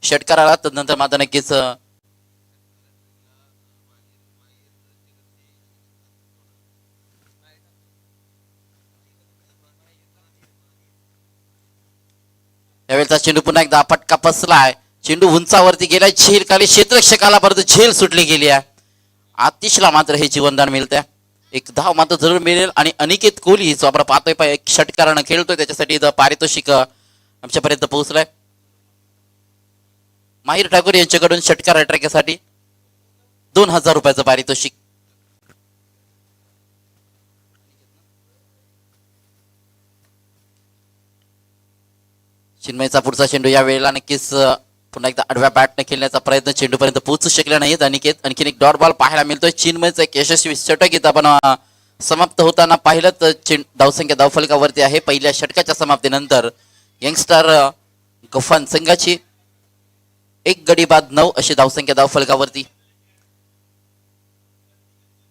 षटकाराला तदनंतर मात्र नक्कीच यावेळेचा चेंडू पुन्हा एकदा फटका बसलाय. चेंडू उंचावरती गेलाय, झेल खाली क्षेत्ररक्षकाला परंतु झेल सुटली गेली आहे. आतिशला मात्र हे जीवनदान मिळतंय. एक धाव मात्र जरूर मिळेल आणि अनिकेत कोहली जो आपण पाहतोय एक षटकारानं खेळतोय त्याच्यासाठी इथं पारितोषिक आमच्यापर्यंत पोहोचलंय. माहीर ठाकूर यांच्याकडून षटकार हॅट्रिकसाठी 2000 रुपयाचं पारितोषिक. चिन्मयचा पुढचा चेंडू या वेळेला नक्कीच पुन्हा एकदा आडव्या बॅटने खेळण्याचा प्रयत्न चेंडूपर्यंत पोहोचू शकले नाहीत अनिकेत. आणखीन एक डॉट बॉल पाहायला मिळतोय. चिन्मयचं एक यशस्वी षटक इथं आपण समाप्त होताना पाहिलं तर धावसंख्या धावफलकावरती आहे. पहिल्या षटकाच्या समाप्तीनंतर यंगस्टर गफान संघाची 1 गडी बाद 9 अशी धावसंख्या धावफलकावरती.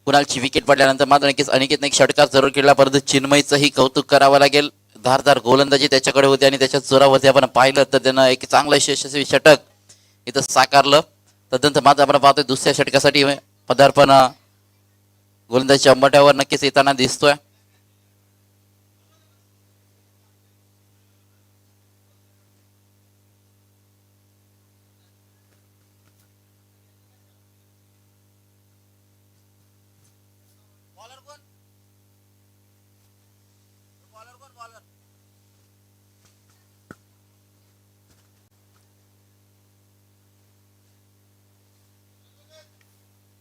कुणालची विकेट पडल्यानंतर मात्र नक्कीच अनिकेतने एक षटकार जरूर केला, परंतु चिन्मयचंही कौतुक करावं लागेल. धारदार गोलंदाजी त्याच्याकडे होती आणि त्याच्या जोरावरती आपण पाहिलं तर त्यानं एक चांगलं यशस्वी षटक इथं साकारलं. तदनंतर मात्र आपण पाहतोय दुसऱ्या षटकासाठी पदार्पण गोलंदाजीच्या अंबट्यावर नक्कीच येताना दिसतोय.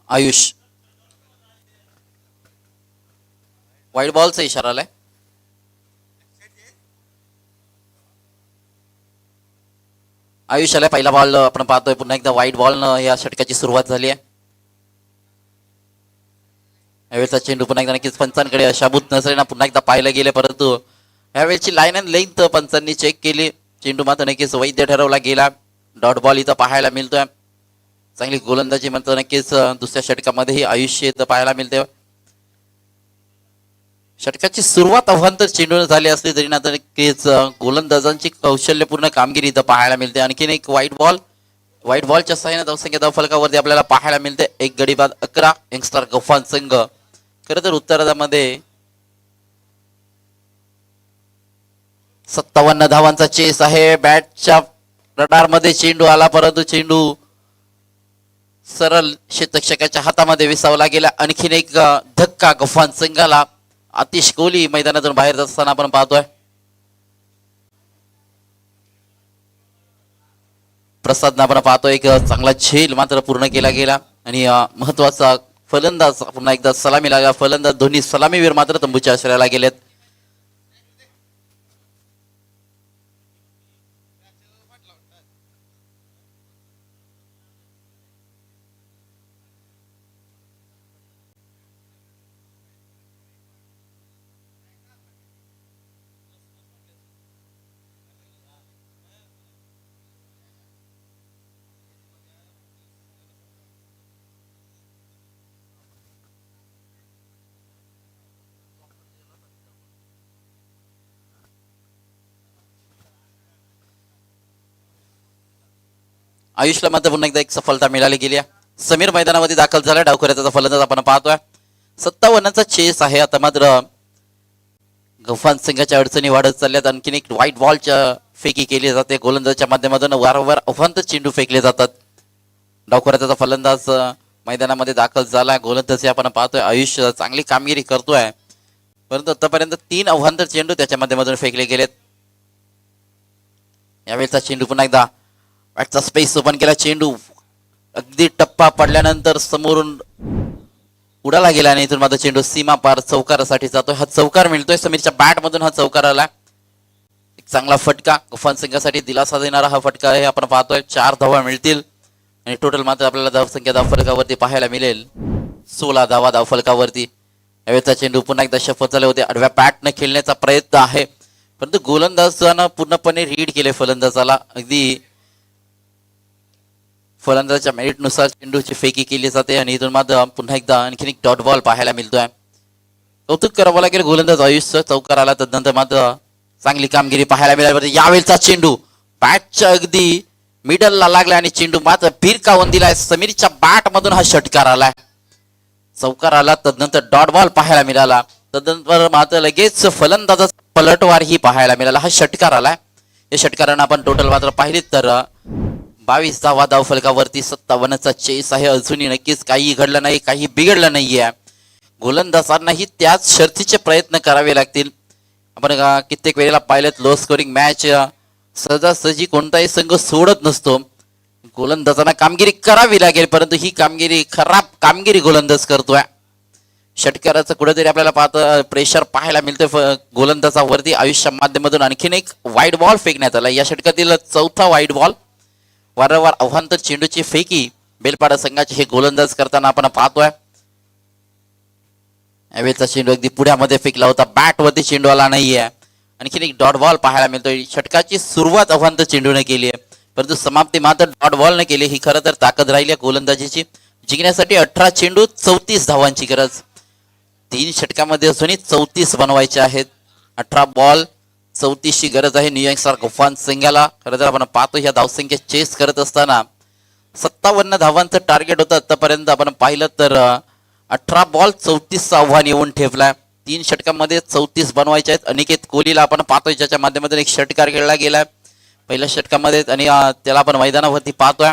आयुष वाईट बॉलचा इशारा आलाय. आयुष आलाय. पहिला बॉल आपण पाहतोय पुन्हा एकदा वाईट बॉल या षटकाची सुरुवात झाली आहे. यावेळेचा चेंडू पुन्हा एकदा नक्कीच पंचांकडे शाबूत नसलेना पुन्हा एकदा पाहायला गेले, परंतु यावेळेची लाईन अँड लेंथ पंचांनी चेक केली. चेंडू मात्र नक्कीच वैद्य ठरवला गेला. डॉट बॉल इथं पाहायला मिळतोय. चांगली गोलंदाजी म्हणतो नक्कीच दुसऱ्या षटकामध्येही आयुष्य इथं पाहायला मिळते. षटकाची सुरुवात आव्हांतर चेंडू झाली असली तरी ना नक्कीच गोलंदाजांची कौशल्यपूर्ण कामगिरी इथं पाहायला मिळते. आणखीन एक वाईट बॉलच्या साहाय्याने धावसंख्या धावफलकावरती आपल्याला पाहायला मिळते 1 गडी बाद 11 यंगस्टर गफान संघ. खरं तर उत्तरार्धामध्ये 57 धावांचा चेस आहे. बॅटच्या रडारमध्ये चेंडू आला, परंतु चेंडू सरळ क्षेत्ररक्षकाच्या हातामध्ये विसावला गेला. आणखीन एक धक्का गफान संघाला. आतिश कोहली मैदानातून बाहेर जात असताना आपण पाहतोय. प्रसादनं आपण पाहतोय एक चांगला झेल मात्र पूर्ण केला गेला आणि महत्वाचा फलंदाज पुन्हा एकदा सलामी लागला. फलंदाज दोन्ही सलामीवीर मात्र तंबूच्या आश्रयाला गेलेत. आयुषला मात्र पुन्हा एकदा एक सफलता मिळाली गेली. समीर मैदानामध्ये दाखल झाला. डावखुऱ्याचा फलंदाज आपण पाहतोय. 57चा चेस आहे. आता मात्र गफान संघाच्या अडचणी वाढत चालल्यात. आणखीन एक व्हाईट बॉलच्या फेकी केली जाते. गोलंदाजाच्या माध्यमातून वारंवार अवंत चेंडू फेकले जातात. डावखुऱ्याचा फलंदाज मैदानामध्ये दाखल झाला. गोलंदाज आपण पाहतोय आयुष चांगली कामगिरी करतोय, परंतु आतापर्यंत 3 अवंत चेंडू त्याच्या माध्यमातून फेकले गेलेत. यावेळेचा चेंडू पुन्हा एकदा बॅटचा स्पेस ओपन केला. चेंडू अगदी टप्पा पडल्यानंतर समोरून उडाला गेला आणि इथून मात्र चेंडू सीमा पार चौकारासाठी जातोय. हा चौकार मिळतोय. समीरच्या बॅट मधून हा चौकार आला. एक चांगला फटका गफान संघासाठी दिलासा देणारा हा फटका आहे. आपण पाहतोय 4 धावा मिळतील आणि टोटल मात्र आपल्याला धावसंख्या धावफलकावरती पाहायला मिळेल 16 धावा धावफलकावरती. यावेळेचा चेंडू पुन्हा एकदा शफत झाले होते. आडव्या बॅटने खेळण्याचा प्रयत्न आहे, परंतु गोलंदाजानं पूर्णपणे रीड केले फलंदाजाला. अगदी फलंदाजाच्या मेरिटनुसार चेंडूची फेकी केली जाते आणि इथून मात्र पुन्हा एकदा आणखीन एक डॉट बॉल पाहायला मिळतोय. कौतुक करावं लागेल गोलंदाज आयुष्य चौकार आला. तदनंतर मात्र चांगली कामगिरी पाहायला मिळाली. यावेळेचा चेंडू बॅटच्या अगदी मिडलला लागला आणि चेंडू मात्र भिरकावून दिलाय. समीरच्या बॅट मधून हा षटकार आलाय. चौकार आला. तदनंतर डॉट बॉल पाहायला मिळाला. तदनंतर मात्र लगेच फलंदाजाचा पलटवार ही पाहायला मिळाला. हा षटकार आलाय. या षटकारांना आपण टोटल मात्र पाहिलीत तर 22 धावा धावफलकावरती 57चा चेस आहे. अजूनही नक्कीच काही घडलं नाही, काही बिघडलं नाहीये. गोलंदाजांनाही त्याच शर्तीचे प्रयत्न करावे लागतील. आपण कित्येक वेळेला पाहिलं लो स्कोरिंग मॅच सहजासहजी कोणताही संघ सोडत नसतो. गोलंदाजांना कामगिरी करावी लागेल, परंतु ही कामगिरी खराब कामगिरी गोलंदाज करतोय. षटकाराचं कुठेतरी आपल्याला पाहतं प्रेशर पाहायला मिळतंय गोलंदाजावरती. आयुष्या माध्यमातून आणखीन एक वाईट बॉल फेकण्यात आला. या षटकातील चौथा वाईट बॉल. वारंवार अवांतर चेंडूची फेकी बेलपाडा संघाचे हे गोलंदाज करताना आपण पाहतोय. यावेळेचा चेंडू अगदी पुढ्यामध्ये फेकला होता, बॅटवरती चेंडू आला नाहीये. आणखीन एक डॉट बॉल पाहायला मिळतोय. षटकाची सुरुवात अवांतर चेंडूने केली आहे, परंतु समाप्ती मात्र डॉट बॉल न केली. ही खरं तर ताकद राहिली आहे गोलंदाजीची. जिंकण्यासाठी 18 चेंडू 34 धावांची गरज. 3 षटकामध्ये अजूनही 34 बनवायचे आहेत. 18 बॉल 34 ची गरज आहे न्यूयॉर्क स्टार गोफान संघाला. खरं तर आपण पाहतो ह्या धावसंख्या चेस करत असताना 57 धावांचं टार्गेट होतं आतापर्यंत. आपण पाहिलं तर 18 बॉल 34चं आव्हान येऊन ठेवलाय. 3 षटकामध्ये 34 बनवायचे आहेत. अनिकेत कोहलीला आपण पाहतोय ज्याच्या माध्यमातून एक षटकार खेळला गेलाय पहिल्या षटकामध्ये, आणि त्याला आपण मैदानावरती पाहतोय.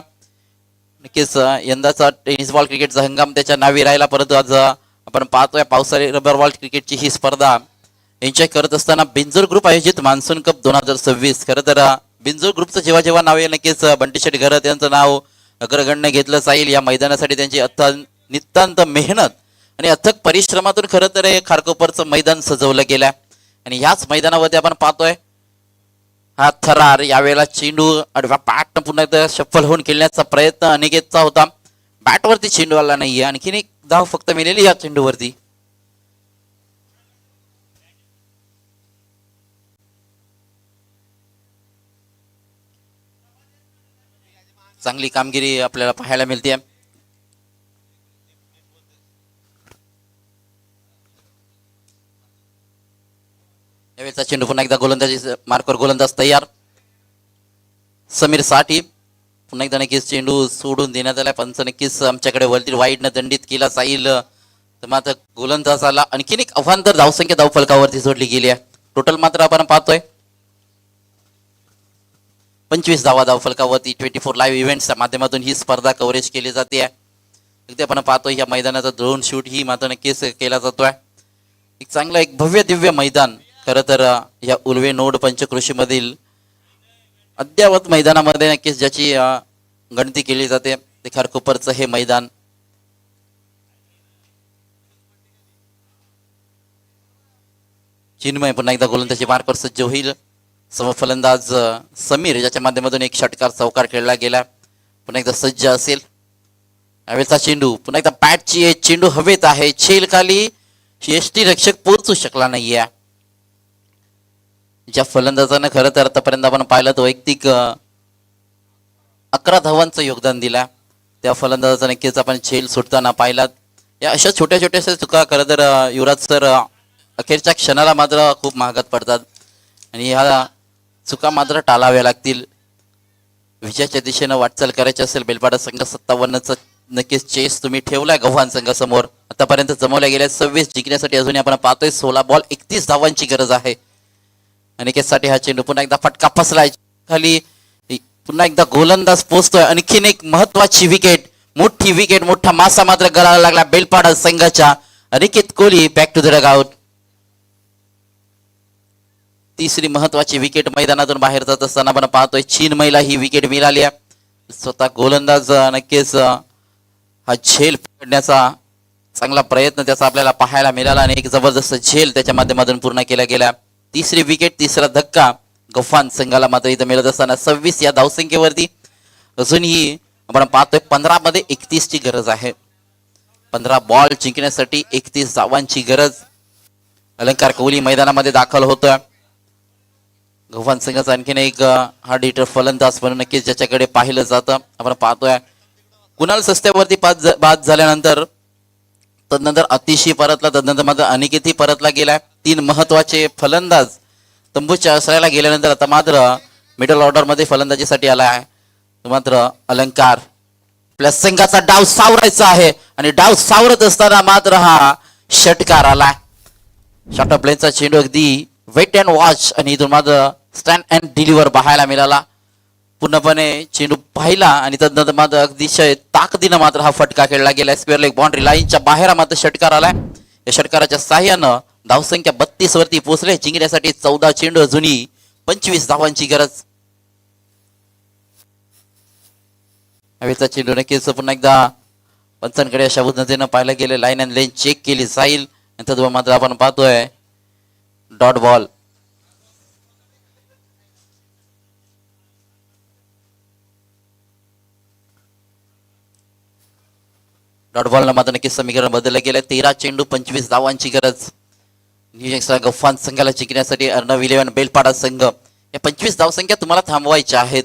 नक्कीच यंदाचा टेनिस बॉल क्रिकेटचा हंगाम त्याच्या नावी राहिला, परंतु आज आपण पाहतोय पावसाळी रबर बॉल क्रिकेटची ही स्पर्धा एन्जॉय करत असताना बिंजोर ग्रुप आयोजित मान्सून कप 2026. खरं तर बिंजोर ग्रुपचं जेव्हा जेव्हा नाव आहे नक्कीच बंटी शेट घरत यांचं नाव अग्रगण्य घेतलं जाईल. या मैदानासाठी त्यांची नितांत मेहनत आणि अथक परिश्रमातून खरं तर हे खारकोपरचं मैदान सजवलं गेलं. आणि ह्याच मैदानावरती आपण पाहतोय हा थरार. यावेळेला चेंडू अडव्या बॅटनं पुन्हा एकदा शफल होऊन खेळण्याचा प्रयत्न अनिकेतचा होता. बॅटवरती चेंडू आला नाहीये. आणखीन एक धाव फक्त मिळाली या चेंडूवरती. चांगली कामगिरी आपल्याला पाहायला मिळते. यावेळेचा चेंडू पुन्हा एकदा गोलंदाजी मार्कवर गोलंदाज तयार. समीर साठी पुन्हा एकदा नक्कीच चेंडू सोडून देण्यात आला. पंच नक्कीच आमच्याकडे वरती वाईडनं दंडित केला जाईल. तर मात्र गोलंदाजाला आणखीन एक अवांतर धावसंख्या धावफलकावरती जोडली गेली आहे. टोटल मात्र आपण पाहतोय 25 धावा धावफलकावरती. 24 लाईव्ह इव्हेंट्सच्या माध्यमातून ही स्पर्धा कव्हरेज केली जाते. अगदी आपण पाहतोय या मैदानाचा ड्रोन शूट ही मात्र नक्कीच केला जातोय. एक चांगलं एक भव्य दिव्य मैदान खरं तर या उल्वे नोड पंचकृषी मधील अद्ययावत मैदानामध्ये नक्कीच ज्याची गणती केली जाते ते खारकोपरचं हे मैदान. चिन्मय पुन्हा एकदा गोलंदाजी मार्कवर सज्ज होईल. समफलंदाज समीर ज्याच्या माध्यमातून एक षटकार चौकार खेळला गेला पुन्हा एकदा सज्ज असेल. यावेळेचा चेंडू पुन्हा एकदा बॅटची चेंडू हवेत आहे. छेल खाली यष्टी रक्षक पोहोचू शकला नाहीये. ज्या फलंदाजानं खरं तर आतापर्यंत आपण पाहिलं तर वैयक्तिक 11 धावांचं योगदान दिला त्या फलंदाजाचा नक्कीच आपण छेल सुटताना पाहिलात. या अशा छोट्या छोट्याशा चुका खरं तर युवराज सर अखेरच्या क्षणाला मात्र खूप महागात पडतात आणि ह्या चुका मात्र टाळाव्या लागतील. विजयाच्या दिशेनं वाटचाल करायची असेल बेलपाडा संघ 57चं नक्कीच चेस तुम्ही ठेवलाय गव्हाण संघासमोर. आतापर्यंत जमवल्या गेल्या 26 जिंकण्यासाठी अजून आपण पाहतोय 16 बॉल 31 धावांची गरज आहे. अनिकेतसाठी हा चेंडू पुन्हा एकदा फटका फसलाय खाली. पुन्हा एकदा गोलंदाज पोहोचतोय. आणखीन एक महत्वाची विकेट, मोठी विकेट, मोठा मासा मात्र गळायला लागला बेलपाडा संघाच्या. Aniket Kohli back to the dugout. तिसरी महत्वाची विकेट मैदानातून बाहेर जात असताना आपण पाहतोय चिन्मयला ही विकेट मिळाली आहे. स्वतः गोलंदाज नक्कीच हा झेल पकडण्याचा चांगला प्रयत्न त्याचा आपल्याला पाहायला मिळाला आणि एक जबरदस्त झेल त्याच्या माध्यमातून पूर्ण केला गेला. तिसरी विकेट, तिसरा धक्का गफान संघाला मात्र इथं मिळत असताना 26 या धावसंख्येवरती अजूनही आपण पाहतोय 15 मध्ये 31 ची गरज आहे. 15 बॉल जिंकण्यासाठी 31 धावांची गरज. अलंकार कोहली मैदानामध्ये दाखल होतोय. गव्हाण संघाचा आणखीन एक हार्ड हिटर फलंदाज म्हणून नक्कीच ज्याच्याकडे पाहिलं जातं. आपण पाहतोय कुणाल सस्त्यावरती बाद झाल्यानंतर तदनंतर अतिशी परतला, तदनंतर मात्र अनिकेतही परतला गेलाय. 3 महत्वाचे फलंदाज तंबूच्या आश्रयाला गेल्यानंतर आता मात्र मिडल ऑर्डर मध्ये फलंदाजीसाठी आला आहे. मात्र अलंकार प्लस संघाचा डाव सावरायचा आहे आणि डाव सावरत असताना मात्र हा षटकार आलाय. शॉर्ट प्लेनचा चेंडू अगदी वेट अँड वॉच आणि इथून मात्र स्टँड अँड डिलिव्हर पाहायला मिळाला. पूर्णपणे चेंडू पाहिला आणि तदनंतर मात्र अतिशय ताकदीनं मात्र हा फटका खेळला गेला. स्क्वेअर लेग बाउंड्री लाईनच्या बाहेर मात्र षटकार आलाय. या षटकाराच्या साह्यानं धावसंख्या 32 वरती पोहोचले. जिंकण्यासाठी 14 चेंडू अजूनही 25 धावांची गरज. हवेचा चेंडू नक्कीच पुन्हा एकदा पंचांकडे अशा पद्धतीनं पाहिलं गेलं. लाईन अँड लेन चेक केली जाईल. तद्वा मात्र आपण पाहतोय डॉट बॉल. डॉट बॉलला मात्र नक्कीच समीकरण बदललं गेलं. 13 चेंडू 25 धावांची गरज. न्यूझीलंड गफान संघाला जिंकण्यासाठी अर्णव 11 बेलपाडा संघ या 25 धावसंख्या तुम्हाला थांबवायच्या आहेत.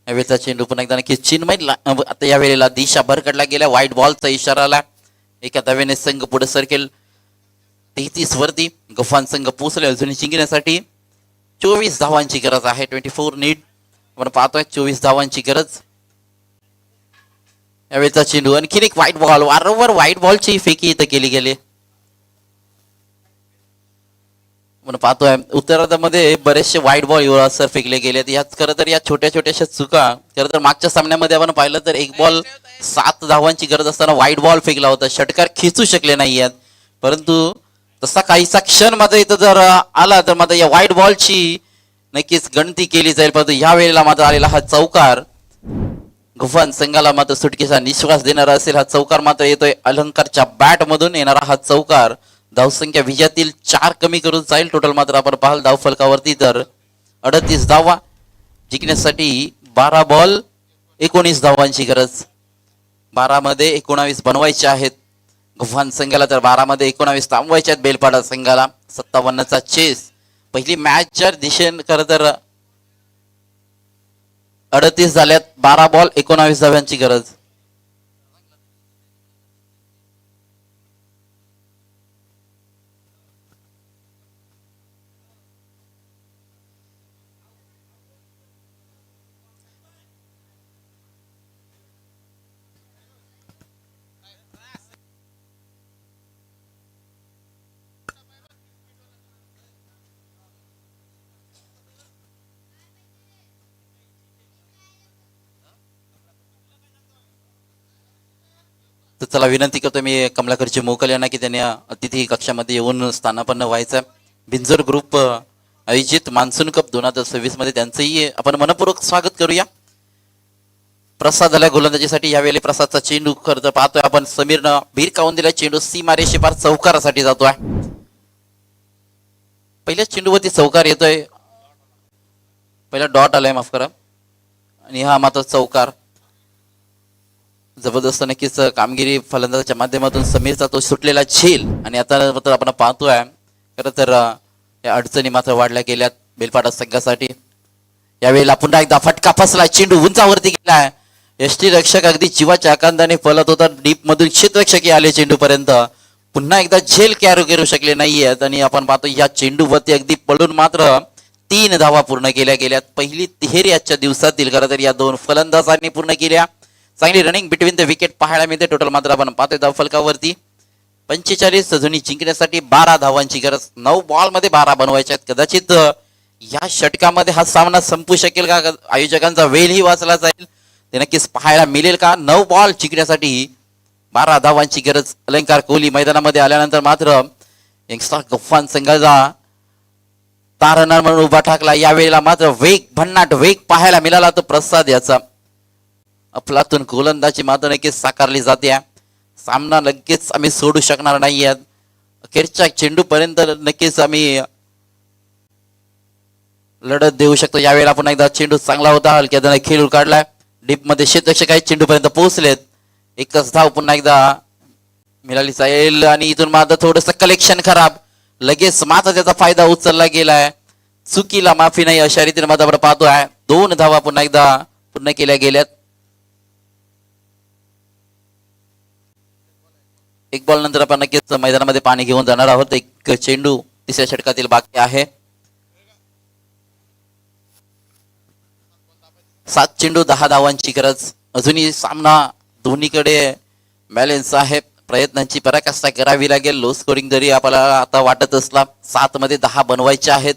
यावेळेचा चेंडू पुन्हा एकदा नक्की चिन्मय आता यावेळेला दिशा भरकडला गेल्या. व्हाईट बॉलचा इशारा आला. एका धावेने संघ पुढे सरकेल 33 वरती. गफान संघ पोहोचले. अजून जिंकण्यासाठी 24 धावांची गरज आहे. 24 नीड आपण पाहतोय. 24 धावांची गरज. यावेळेचा चेंडू आणखीन एक व्हाईट बॉल. वारंवार व्हाईट बॉलची फेकी इथं केली गेली. आपण पाहतोय उत्तरार्धामध्ये बरेचसे व्हाईट बॉल युवराजसर फेकले गेले. यात खरं तर या छोट्या छोट्याशा चुका खरं तर मागच्या सामन्यामध्ये आपण पाहिलं तर एक बॉल 7 धावांची गरज असताना व्हाईट बॉल फेकला होता. षटकार खिचू शकले नाही आहेत. परंतु तसा काहीसा क्षण मात्र इथं जर आला तर मात्र या व्हाईट बॉलची नक्कीच गणती केली जाईल. परंतु या वेळेला मात्र आलेला हा चौकार गफान संघाला मात्र सुटकेचा निश्वास देणारा असेल. हा चौकार मात्र येतोय अलंकारच्या बॅट मधून येणारा हा चौकार धावसंख्या विजयातील 4 कमी करून जाईल. टोटल मात्र आपण पाहाल धाव फलकावरती तर 38 धावा. जिंकण्यासाठी 12 बॉल 19 धावांची गरज. 12 मध्ये 19 बनवायचे आहेत गफान संघाला, तर 12 मध्ये 19 थांबवायचे आहेत बेलपाडा संघाला. 57चा चेस. पहिली मॅचच्या दिशेने खरं तर 38 झाल्यात. 12 बॉल 19 धाव्यांची गरज. तर चला विनंती करतो मी कमलाकरचे मोकल यांना की त्यांनी अतिथी कक्षामध्ये येऊन स्थानापन्न व्हायचं. बिंजोर ग्रुप आयोजित मान्सून कप 2026 मध्ये त्यांचंही आपण मनपूर्वक स्वागत करूया. प्रसाद झाला गोलंदाजीसाठी. यावेळी प्रसादचा चेंडू खरं तर पाहतोय आपण समीरनं भिरकावून दिला. चेंडू सीमारे शिपार चौकारासाठी जातोय. पहिल्या चेंडूवरती चौकार येतोय. पहिला डॉट आलाय, माफ करा, आणि हा मात्र चौकार. जबरदस्त नक्कीच कामगिरी फलंदाजाच्या माध्यमातून समीरचा तो सुटलेला झेल. आणि आता मात्र आपण पाहतोय खरं तर या अडचणी मात्र वाढल्या गेल्यात बेलपाडा संघासाठी. यावेळेला पुन्हा एकदा फटका फसला. चेंडू उंचावरती गेलाय. यष्टी रक्षक अगदी जीवाच्या आकांताने पळत होता. डीप मधून क्षेत्ररक्षक आले चेंडू पर्यंत. पुन्हा एकदा झेल करू शकले नाहीयेत. आणि आपण पाहतो या चेंडूवरती अगदी पळून मात्र 3 धावा पूर्ण केल्या गेल्यात. पहिली तिहेरी आजच्या दिवसातील खरं तर या 2 फलंदाजांनी पूर्ण केल्या. चांगली रनिंग बिटवीन द विकेट पाहायला मिळते. टोटल मात्र आपण पाहतोय धाव फलकावरती 45 अजूनही जिंकण्यासाठी 12 धावांची गरज. 9 बॉल मध्ये 12 बनवायचे आहेत. कदाचित या षटकामध्ये हा सामना संपू शकेल का? आयोजकांचा वेळही वाचला जाईल ते नक्कीच पाहायला मिळेल का? 9 बॉल जिंकण्यासाठी 12 धावांची गरज. अलंकार कोहली मैदानामध्ये आल्यानंतर मात्र यंगस्टर गफान संघाचा तारणार म्हणून उभा ठाकला. यावेळेला मात्र वेग, भन्नाट वेग पाहायला मिळाला. तो प्रसाद याचा अफलातून गोलंदाजी मात्र नक्कीच साकारली जाते. सामना नक्कीच आम्ही सोडू शकणार नाही आहेत. अखेरच्या चेंडू पर्यंत नक्कीच आम्ही लढत देऊ शकतो. यावेळेला पुन्हा एकदा चेंडू चांगला होता. हलक्या खेळून काढलाय. डीप मध्ये क्षेत्ररक्षक काही चेंडू पर्यंत पोहोचलेत. एकच धाव पुन्हा एकदा मिळाली जाईल. आणि इथून मात्र थोडस कलेक्शन खराब. लगेच मात्र त्याचा फायदा उचलला गेलाय. चुकीला माफी नाही अशा रीतीने मात्र आपण पाहतोय. 2 धावा पुन्हा एकदा पूर्ण केल्या गेल्यात. एक बॉल नंतर आपण नक्कीच मैदानामध्ये पाणी घेऊन जाणार आहोत. एक चेंडू तिसऱ्या षटकातील बाकी आहे. 7 चेंडू 10 धावांची गरज. अजूनही सामना दोन्हीकडे बॅलेन्स आहे. प्रयत्नांची पराकाष्ठा करावी लागेल. लो स्कोरिंग जरी आपल्याला आता वाटत असला, 7 मध्ये 10 बनवायचे आहेत.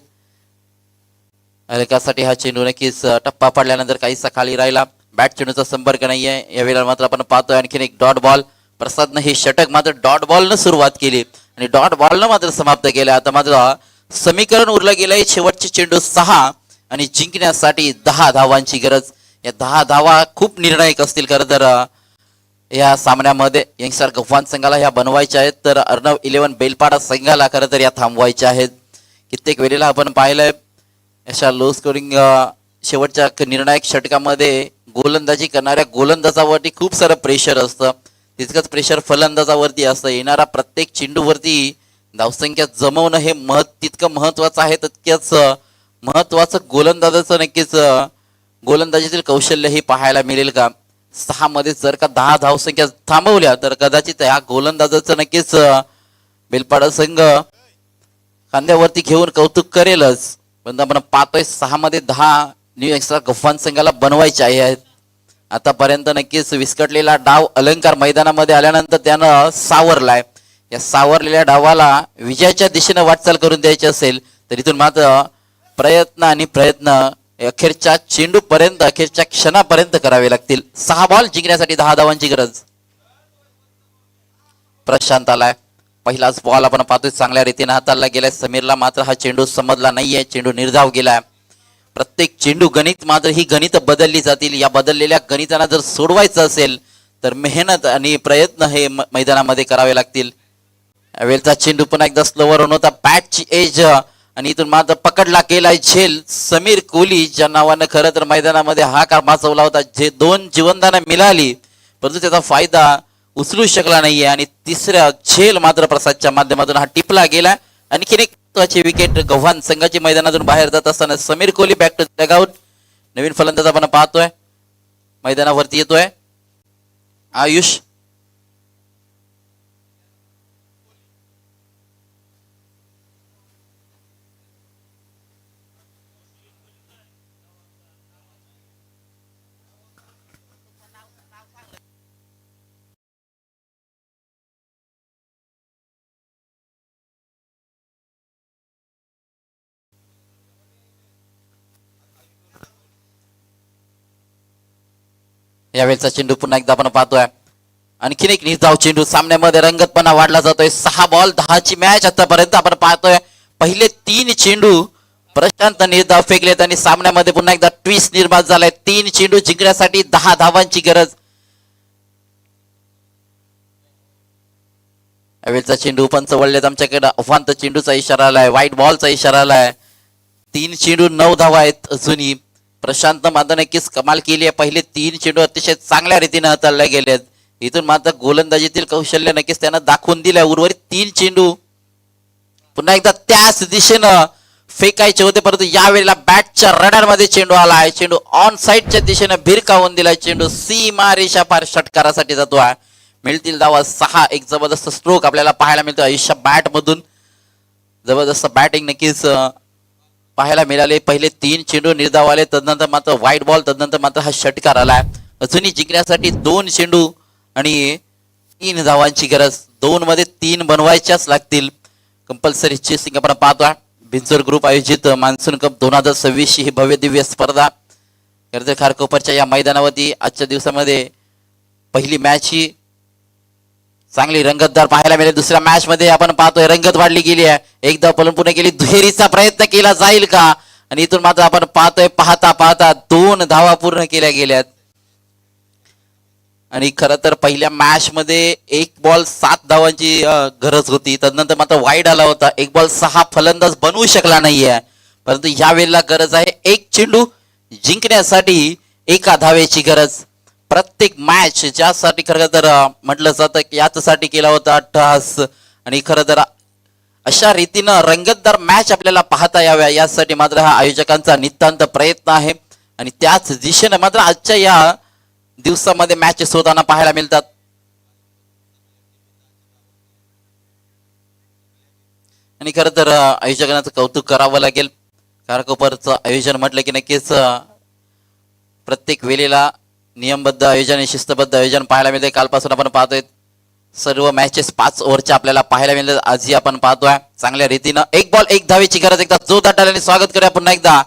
अलकासाठी हा चेंडू नक्कीच टप्पा पडल्यानंतर काहीसा खाली राहिला. बॅट चेंडूचा संपर्क नाहीये यावेळेला. मात्र आपण पाहतोय आणखीन एक डॉट बॉल. प्रसादनं हे षटक मात्र डॉट बॉलनं सुरुवात केली आणि डॉट बॉलनं मात्र समाप्त केलं. आता मात्र समीकरण उरलं गेलंय. शेवटचे चेंडू 6 आणि जिंकण्यासाठी 10 धावांची गरज. या 10 धावा खूप निर्णायक असतील खरं तर या सामन्यामध्ये. यंगस्टर गव्हाण संघाला ह्या बनवायच्या आहेत, तर अर्णव 11 बेलपाडा संघाला खरं तर या थांबवायच्या आहेत. कित्येक वेळेला आपण पाहिलंय अशा लो स्कोरिंग शेवटच्या निर्णायक षटकामध्ये गोलंदाजी करणाऱ्या गोलंदाजावरती खूप सारं प्रेशर असतं. तितकंच प्रेशर फलंदाजावरती असतं. येणारा प्रत्येक चेंडूवरती धावसंख्या जमवणं हे तितकं महत्वाचं आहे, तितक्याच महत्वाचं गोलंदाजाचं नक्कीच गोलंदाजीतील कौशल्य ही पाहायला मिळेल का. 6 मध्ये जर का 10 धावसंख्या थांबवल्या तर कदाचित या गोलंदाजाचं नक्कीच बेलपाडा संघ खांद्यावरती घेऊन कौतुक करेलच. पण आपण पाहतोय 6 मध्ये 10 न्यू एक्स्ट्रा गव्हाण संघाला बनवायचे आहेत. आतापर्यंत नक्कीच विस्कटलेला डाव अलंकार मैदानामध्ये आल्यानंतर त्यानं सावरलाय. या सावरलेल्या डावाला विजयाच्या दिशेने वाटचाल करून द्यायची असेल तर इथून मात्र प्रयत्न अखेरच्या चेंडू पर्यंत, अखेरच्या क्षणापर्यंत करावे लागतील. 6 बॉल जिंकण्यासाठी 10 धावांची गरज. प्रशांत आलाय. पहिलाच बॉल आपण पाहतोय चांगल्या रीतीने हाताळला गेलाय. समीरला मात्र हा चेंडू समजला नाहीये. चेंडू निर्धाव गेलाय. प्रत्येक चेंडू गणित मात्र ही गणित बदलली जातील. या बदललेल्या गणितांना जर सोडवायचं असेल तर मेहनत आणि प्रयत्न हे मैदानामध्ये करावे लागतील. यावेळचा चेंडू पुन्हा एकदा स्लोवर होऊन होता. बॅटची एज आणि इथून मात्र पकडला गेलाय झेल. समीर कोहली ज्या नावानं खरं तर मैदानामध्ये हाकार माचवला होता. जे 2 जीवनदानं मिळाली परंतु त्याचा फायदा उचलू शकला नाहीये आणि तिसऱ्या झेल मात्र प्रसादच्या माध्यमातून हा टिपला गेला. आणखीन एक महत्वाची विकेट गव्हाण संघाची मैदानातून बाहेर जात असताना Sameer Kohli back to dugout. नवीन फलंदाज आपण पाहतोय मैदानावरती येतोय आयुष. यावेळचा चेंडू पुन्हा एकदा आपण पाहतोय. आणखीन एक निर्धाव चेंडू. सामन्यामध्ये रंगतपणा वाढला जातोय. 6 बॉल 10 ची मॅच आतापर्यंत आपण पाहतोय. पहिले 3 चेंडू प्रशांत निर्धाव फेकलेत आणि सामन्यामध्ये पुन्हा एकदा ट्विस्ट निर्माण झालाय. 3 चेंडू जिंकण्यासाठी 10 धावांची गरज. यावेळचा चेंडू पंच वळलेत आमच्याकडे. अफांत चेंडूचा इशारा आलाय. व्हाईट बॉलचा इशारा आलाय. 3 चेंडू 9 धावा आहेत अजूनही. प्रशांत मात्र नक्कीच कमाल केली आहे. पहिले 3 चेंडू अतिशय चांगल्या रीतीने हाताळले गेलेत. इथून मात्र गोलंदाजीतील कौशल्य नक्कीच त्यानं दाखवून दिलंय. उर्वरित 3 चेंडू पुन्हा एकदा त्याच दिशेनं फेकायचे होते परंतु यावेळेला बॅटच्या रडारमध्ये चेंडू आलाय. चेंडू ऑन साइडच्या दिशेनं भिरकावून दिलाय. चेंडू सीमा रेषा पार षटकारासाठी जातोय. मिळतील धावा 6. एक जबरदस्त स्ट्रोक आपल्याला पाहायला मिळतो आयुष्या बॅट मधून. जबरदस्त बॅटिंग नक्कीच पाहायला मिळाले. पहिले 3 चेंडू निर्धाव आले, तदनंतर मात्र व्हाईट बॉल, तदनंतर मात्र हा षटकार आलाय. अजूनही जिंकण्यासाठी 2 चेंडू आणि 3 धावांची गरज. 2 मध्ये 3 बनवायच्याच लागतील. कंपल्सरी चेसिंग आपण पाहतोय. बिंजोर ग्रुप आयोजित मान्सून कप 2026 ही भव्य दिव्य स्पर्धा कर्जत खारकोपरच्या या मैदानावरती आजच्या दिवसामध्ये पहिली मॅच ही चांगली रंगतदार पाहायला मिळेल. दुसऱ्या मॅच मध्ये आपण पाहतोय रंगत वाढली गेली आहे. एकदा पलून पुणे गेली. दुहेरीचा प्रयत्न केला जाईल का आणि इथून मात्र आपण पाहतोय पाहता पाहता 2 धावा पूर्ण केल्या गेल्यात. आणि खरं तर पहिल्या मॅच मध्ये 1 बॉल 7 धावांची गरज होती. तदनंतर मात्र वाईड आला होता. 1 बॉल 6 फलंदाज बनवू शकला नाहीये. परंतु या वेळेला गरज आहे 1 चेंडू जिंकण्यासाठी 1 धावेची गरज. प्रत्येक मॅच ज्यासाठी खरं तर म्हटलं जातं की याच्यासाठी केला होता अट्टहास आणि खरं तर अशा रीतीनं रंगतदार मॅच आपल्याला पाहता याव्या यासाठी मात्र हा आयोजकांचा नितांत प्रयत्न आहे. आणि त्याच दिशेने मात्र आजच्या या दिवसामध्ये मॅचेस होताना पाहायला मिळतात. आणि खरं तर आयोजकांचं कौतुक करावं लागेल. खारकोपरचं आयोजन म्हटलं की नक्कीच प्रत्येक वेळेला नियमबद्ध आयोजन, शिस्तबद्ध आयोजन पाहायला मिळते. कालपासून आपण पाहतोय सर्व मॅचेस 5 ओव्हरच्या आपल्याला पाहायला मिळेल. आजही आपण पाहतोय चांगल्या रीतीनं एक बॉल एक धावेची गरज. एकदा जोरदार टाळ्याने स्वागत करूया पुन्हा एकदा.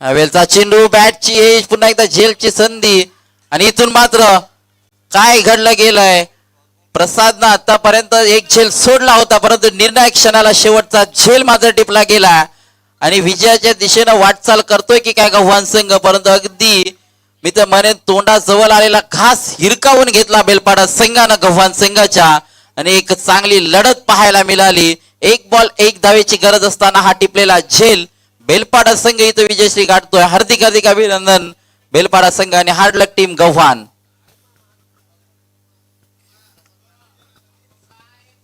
वेलचा चेंडू बॅटची एज पुन्हा एकदा झेलची संधी आणि इथून मात्र काय घडलं गेलंय. प्रसादनं आतापर्यंत एक झेल सोडला होता परंतु निर्णायक क्षणाला शेवटचा झेल मात्र टिपला गेला आणि विजयाच्या दिशेनं वाटचाल करतोय की काय गव्हाण संघ. परंतु अगदी मी तर म्हणेन तोंडाजवळ आलेला घास हिरकावून घेतला बेलपाडा संघानं गव्हाण संघाच्या आणि एक चांगली लढत पाहायला मिळाली. एक बॉल एक धावेची गरज असताना हा टिपलेला झेल बेलपाडा संघ इथं विजयश्री गाठतोय. हार्दिक हार्दिक अभिनंदन बेलपाडा संघ आणि हार्ड लक टीम गव्हाण.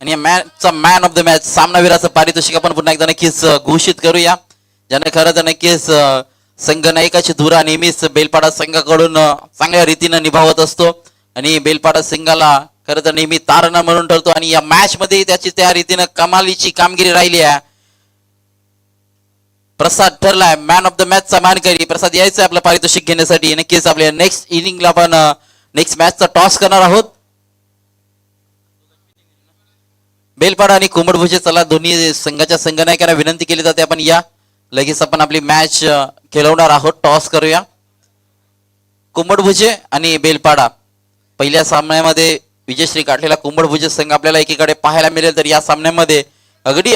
आणि या मॅचचा मॅन ऑफ द मॅच सामनावीराचं पारितोषिक आपण पुन्हा एकदा नक्कीच घोषित करूया. ज्याने खरं तर नक्कीच संघ नायकाची धुरा नेहमीच बेलपाडा संघाकडून चांगल्या रीतीनं निभावत असतो आणि बेलपाडा संघाला खरं तर नेहमी तारणा म्हणून ठरतो आणि या मॅच मध्ये त्याची त्या रीतीनं कमालीची कामगिरी राहिली आहे. प्रसाद ठरलाय मॅन ऑफ द मॅचचा मानकरी. प्रसाद यायचं आपलं पारितोषिक घेण्यासाठी. नक्कीच आपल्या नेक्स्ट इनिंगला आपण नेक्स्ट मॅचचा टॉस करणार आहोत. बेलपाडा आणि कोंबडभुजे चला दोन्ही संघाच्या संघनायकांना विनंती केली जाते आपण या लगेच आपण आपली मॅच खेळवणार आहोत. टॉस करूया. कोंबडभुजे आणि बेलपाडा पहिल्या सामन्यामध्ये विजयश्री गाठलेला कोंबडभुजे संघ आपल्याला एकीकडे पाहायला मिळेल तर या सामन्यामध्ये अगदी